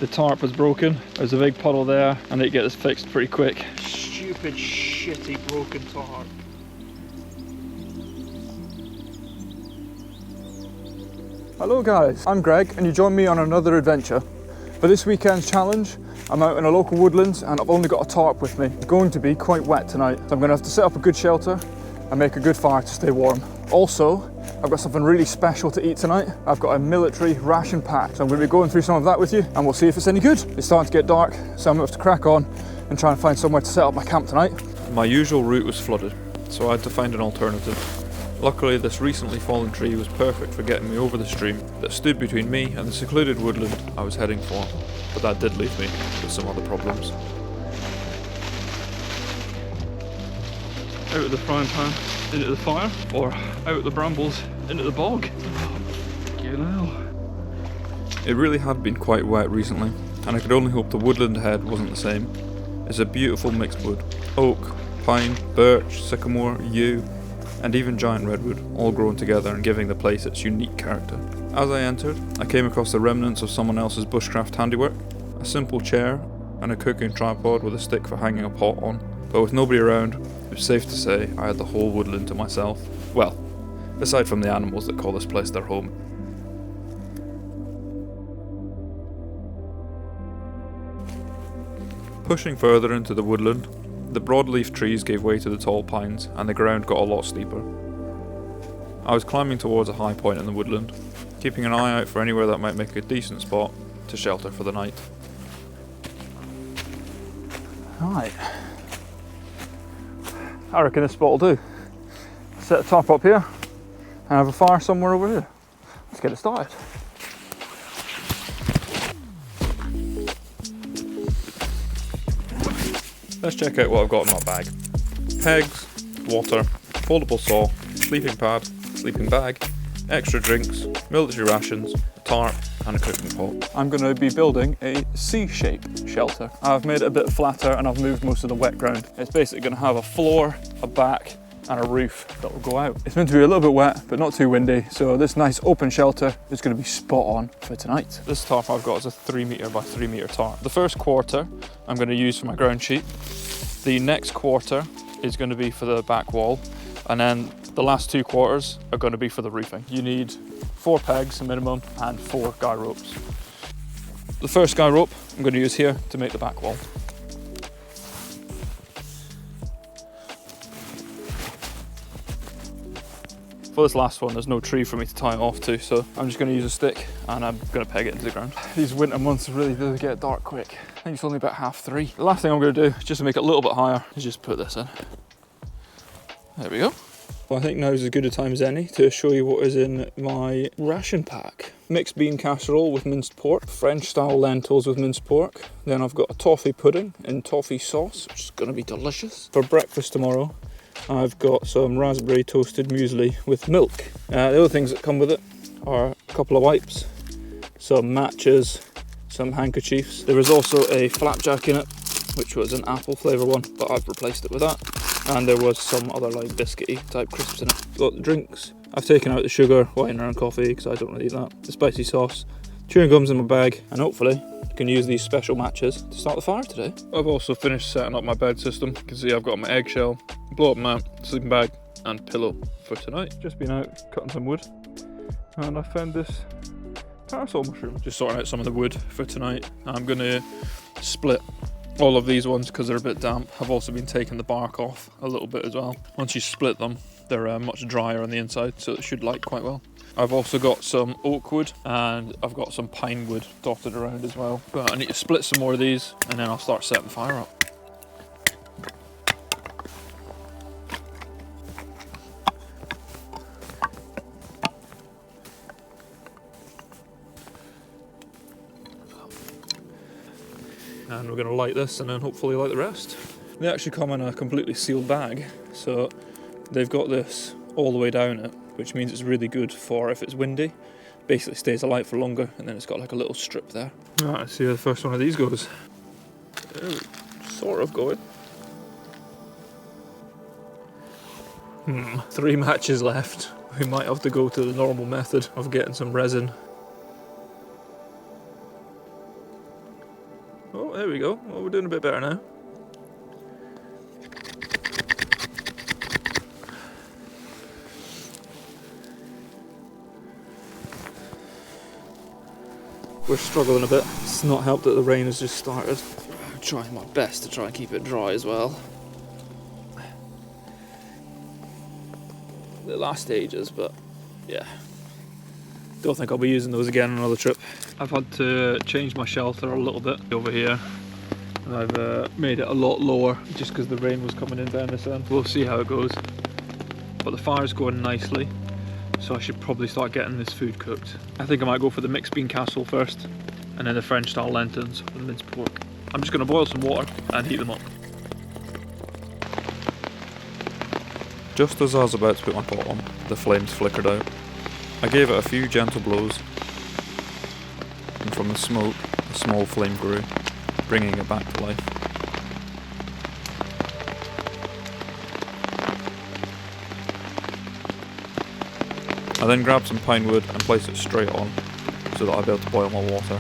The tarp was broken. There's a big puddle there. I need to get this fixed pretty quick. Stupid, shitty, broken tarp. Hello guys, I'm Greg and you join me on another adventure. For this weekend's challenge, I'm out in a local woodlands and I've only got a tarp with me. It's going to be quite wet tonight, so I'm going to have to set up a good shelter and make a good fire to stay warm. Also, I've got something really special to eat tonight. I've got a military ration pack, so I'm going to be going through some of that with you and we'll see if it's any good. It's starting to get dark, so I'm going to have to crack on and try and find somewhere to set up my camp tonight. My usual route was flooded, so I had to find an alternative. Luckily, this recently fallen tree was perfect for getting me over the stream that stood between me and the secluded woodland I was heading for, but that did leave me with some other problems. Out of the frying pan, into the fire, or out of the brambles, into the bog. You know. It really had been quite wet recently, and I could only hope the woodland ahead wasn't the same. It's a beautiful mixed wood. Oak, pine, birch, sycamore, yew, and even giant redwood, all grown together and giving the place its unique character. As I entered, I came across the remnants of someone else's bushcraft handiwork, a simple chair and a cooking tripod with a stick for hanging a pot on. But with nobody around, it was safe to say I had the whole woodland to myself. Well, aside from the animals that call this place their home. Pushing further into the woodland, the broadleaf trees gave way to the tall pines, and the ground got a lot steeper. I was climbing towards a high point in the woodland, keeping an eye out for anywhere that might make a decent spot to shelter for the night. Right. I reckon this spot will do. Set the tarp up here and have a fire somewhere over here. Let's get it started. Let's check out what I've got in my bag. Pegs, water, foldable saw, sleeping pad, sleeping bag, extra drinks, military rations, tarp and a cooking pot. I'm going to be building a C-shaped shelter. I've made it a bit flatter and I've moved most of the wet ground. It's basically going to have a floor, a back and a roof that will go out. It's meant to be a little bit wet but not too windy, so this nice open shelter is going to be spot on for tonight. This tarp I've got is a 3 metre by 3 metre tarp. The first quarter I'm going to use for my ground sheet. The next quarter is going to be for the back wall, and then the last 2 quarters are going to be for the roofing. You need 4 pegs minimum and 4 guy ropes. The first guy rope I'm going to use here to make the back wall. For this last one, there's no tree for me to tie it off to, so I'm just going to use a stick and I'm going to peg it into the ground. These winter months really do get dark quick. I think it's only about 3:30. The last thing I'm going to do, just to make it a little bit higher, is just put this in. There we go. Well, I think now is as good a time as any to show you what is in my ration pack. Mixed bean casserole with minced pork, French style lentils with minced pork. Then I've got a toffee pudding in toffee sauce, which is going to be delicious. For breakfast tomorrow, I've got some raspberry toasted muesli with milk. The other things that come with it are a couple of wipes, some matches, some handkerchiefs. There was also a flapjack in it, which was an apple flavour one, but I've replaced it with that. And there was some other like biscuity type crisps in it. Got the drinks. I've taken out the sugar, wine and coffee because I don't really eat that. The spicy sauce, chewing gums in my bag, and hopefully I can use these special matches to start the fire today. I've also finished setting up my bed system. You can see I've got my eggshell, blow up mat, sleeping bag and pillow for tonight. Just been out cutting some wood and I found this parasol mushroom. Just sorting out some of the wood for tonight. I'm going to split all of these ones because they're a bit damp. I've also been taking the bark off a little bit as well. Once you split them, they're much drier on the inside, so it should light quite well. I've also got some oak wood and I've got some pine wood dotted around as well. But I need to split some more of these and then I'll start setting the fire up. And we're going to light this and then hopefully light the rest. They actually come in a completely sealed bag, so they've got this all the way down it, which means it's really good for if it's windy. Basically stays alight for longer, and then it's got like a little strip there. Right, let's see how the first one of these goes. Oh, sort of going. 3 matches left. We might have to go to the normal method of getting some resin. There we go. Well, we're doing a bit better now. We're struggling a bit. It's not helped that the rain has just started. I'm trying my best to try and keep it dry as well. The last stages, but yeah. Don't think I'll be using those again on another trip. I've had to change my shelter a little bit over here. And I've made it a lot lower just because the rain was coming in down this end. We'll see how it goes. But the fire's going nicely, so I should probably start getting this food cooked. I think I might go for the mixed bean casserole first, and then the French style lentils with minced pork. I'm just going to boil some water and heat them up. Just as I was about to put my pot on, the flames flickered out. I gave it a few gentle blows, and from the smoke, a small flame grew, bringing it back to life. I then grabbed some pine wood and placed it straight on, so that I'd be able to boil my water.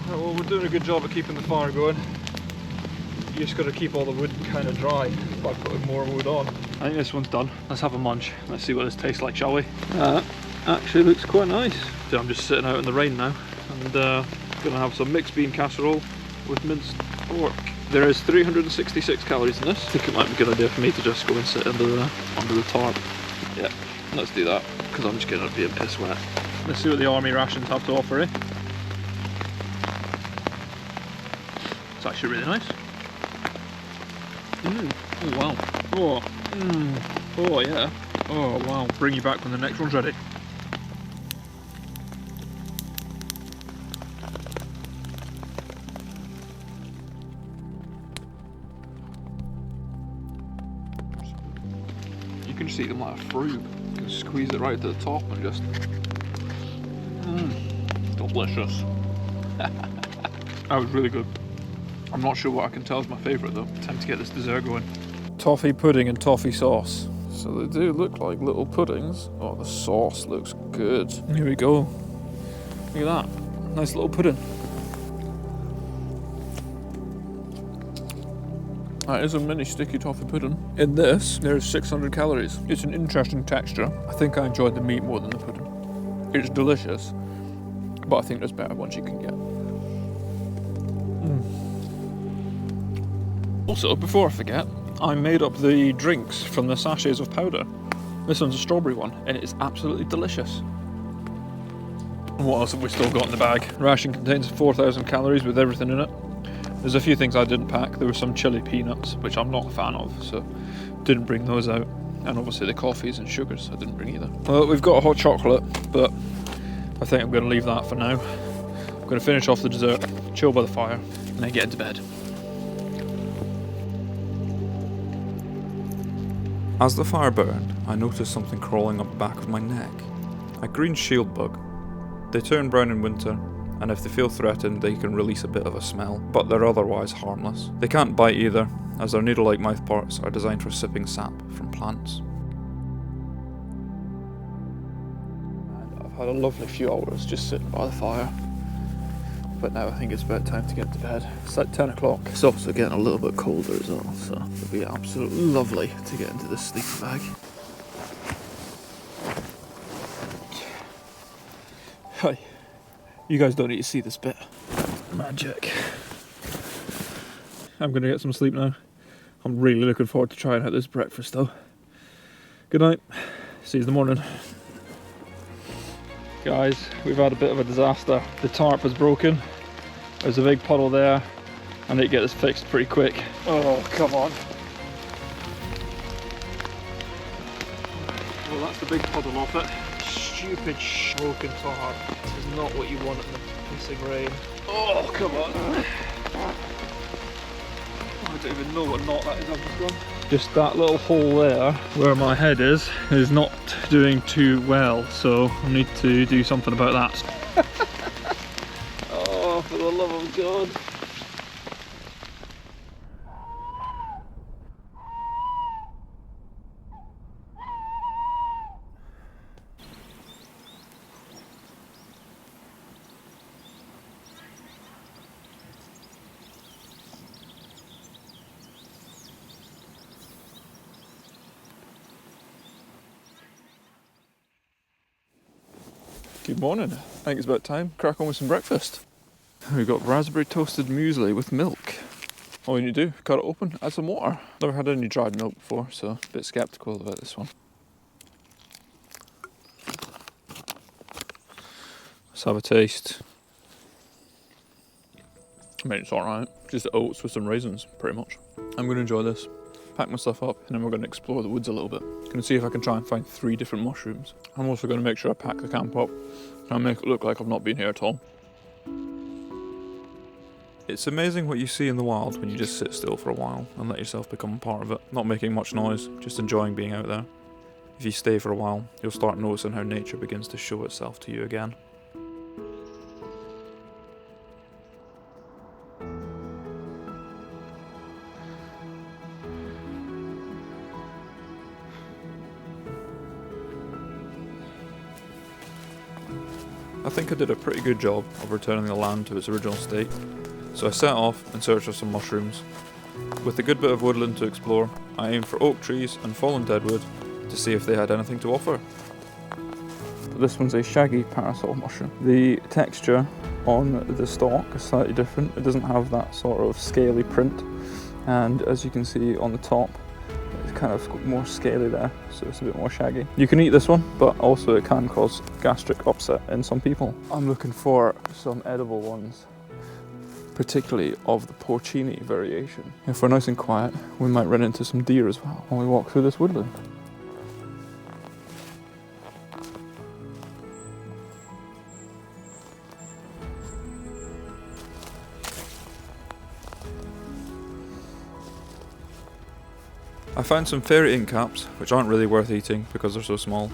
Well, we're doing a good job at keeping the fire going. You just got to keep all the wood kind of dry by putting more wood on. I think this one's done. Let's have a munch. Let's see what this tastes like, shall we? Actually looks quite nice. So I'm just sitting out in the rain now, and gonna have some mixed bean casserole with minced pork. There is 366 calories in this. I think it might be a good idea for me to just go and sit under the tarp. Yeah, let's do that, because I'm just gonna be a piss wet. Let's see what the army rations have to offer, eh? It's actually really nice. Oh wow. Oh yeah. Oh wow. Bring you back when the next one's ready. You can just eat them like a fruit. You can squeeze it right to the top and just... delicious. That was really good. I'm not sure what I can tell is my favourite though. Time to get this dessert going. Toffee pudding and toffee sauce. So they do look like little puddings. Oh, the sauce looks good. Here we go. Look at that. Nice little pudding. That is a mini sticky toffee pudding. In this, there's 600 calories. It's an interesting texture. I think I enjoyed the meat more than the pudding. It's delicious, but I think there's better ones you can get. Also, before I forget, I made up the drinks from the sachets of powder. This one's a strawberry one, and it is absolutely delicious. What else have we still got in the bag? Ration contains 4,000 calories with everything in it. There's a few things I didn't pack. There were some chili peanuts, which I'm not a fan of, so didn't bring those out. And obviously the coffees and sugars I didn't bring either. Well, we've got a hot chocolate, but I think I'm going to leave that for now. I'm going to finish off the dessert, chill by the fire, and then get into bed. As the fire burned, I noticed something crawling up the back of my neck. A green shield bug. They turn brown in winter, and if they feel threatened they can release a bit of a smell, but they're otherwise harmless. They can't bite either, as their needle-like mouthparts are designed for sipping sap from plants. And I've had a lovely few hours just sitting by the fire, but now I think it's about time to get to bed. It's like 10 o'clock. It's also getting a little bit colder as well, so it'll be absolutely lovely to get into this sleeping bag. Hi. You guys don't need to see this bit. Magic. I'm gonna get some sleep now. I'm really looking forward to trying out this breakfast though. Good night. See you in the morning. Guys, we've had a bit of a disaster. The tarp was broken. There's a big puddle there. I need to get this fixed pretty quick. Oh, come on. Well, that's the big puddle off it. Stupid broken tarp. This is not what you want in the pissing rain. Oh, come on. I don't even know what knot that is I've just done. Just that little hole there where my head is not doing too well, so I need to do something about that. Oh, for the love of God. Good morning. I think it's about time. Crack on with some breakfast. We've got raspberry toasted muesli with milk. All you need to do, cut it open, add some water. Never had any dried milk before, so a bit sceptical about this one. Let's have a taste. I mean, it's alright. Just oats with some raisins, pretty much. I'm going to enjoy this. Pack my stuff up, and then we're going to explore the woods a little bit. Going to see if I can try and find 3 different mushrooms. I'm also going to make sure I pack the camp up, and make it look like I've not been here at all. It's amazing what you see in the wild when you just sit still for a while and let yourself become a part of it. Not making much noise, just enjoying being out there. If you stay for a while, you'll start noticing how nature begins to show itself to you again. I think I did a pretty good job of returning the land to its original state, so I set off in search of some mushrooms. With a good bit of woodland to explore, I aimed for oak trees and fallen deadwood to see if they had anything to offer. This one's a shaggy parasol mushroom. The texture on the stalk is slightly different. It doesn't have that sort of scaly print, and as you can see on the top, it's kind of more scaly there, so it's a bit more shaggy. You can eat this one, but also it can cause gastric upset in some people. I'm looking for some edible ones, particularly of the porcini variation. If we're nice and quiet, we might run into some deer as well when we walk through this woodland. I found some fairy ink caps, which aren't really worth eating because they're so small,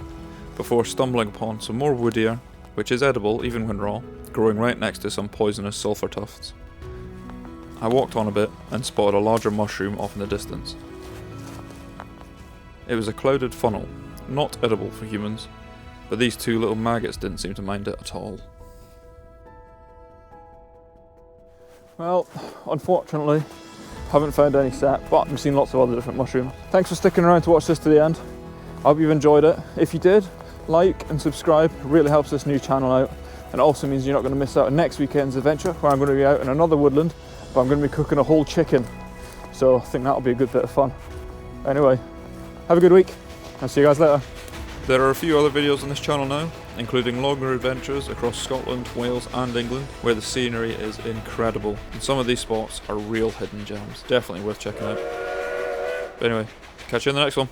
before stumbling upon some more wood deer, which is edible even when raw, growing right next to some poisonous sulphur tufts. I walked on a bit and spotted a larger mushroom off in the distance. It was a clouded funnel, not edible for humans, but these 2 little maggots didn't seem to mind it at all. Well, unfortunately, haven't found any sap, but I've seen lots of other different mushrooms. Thanks for sticking around to watch this to the end. I hope you've enjoyed it. If you did, like and subscribe. It really helps this new channel out, and it also means you're not going to miss out on next weekend's adventure, where I'm going to be out in another woodland, but I'm going to be cooking a whole chicken. So I think that'll be a good bit of fun. Anyway, have a good week. I'll see you guys later. There are a few other videos on this channel now, including longer adventures across Scotland, Wales and England, where the scenery is incredible, and some of these spots are real hidden gems. Definitely worth checking out. But anyway, catch you in the next one.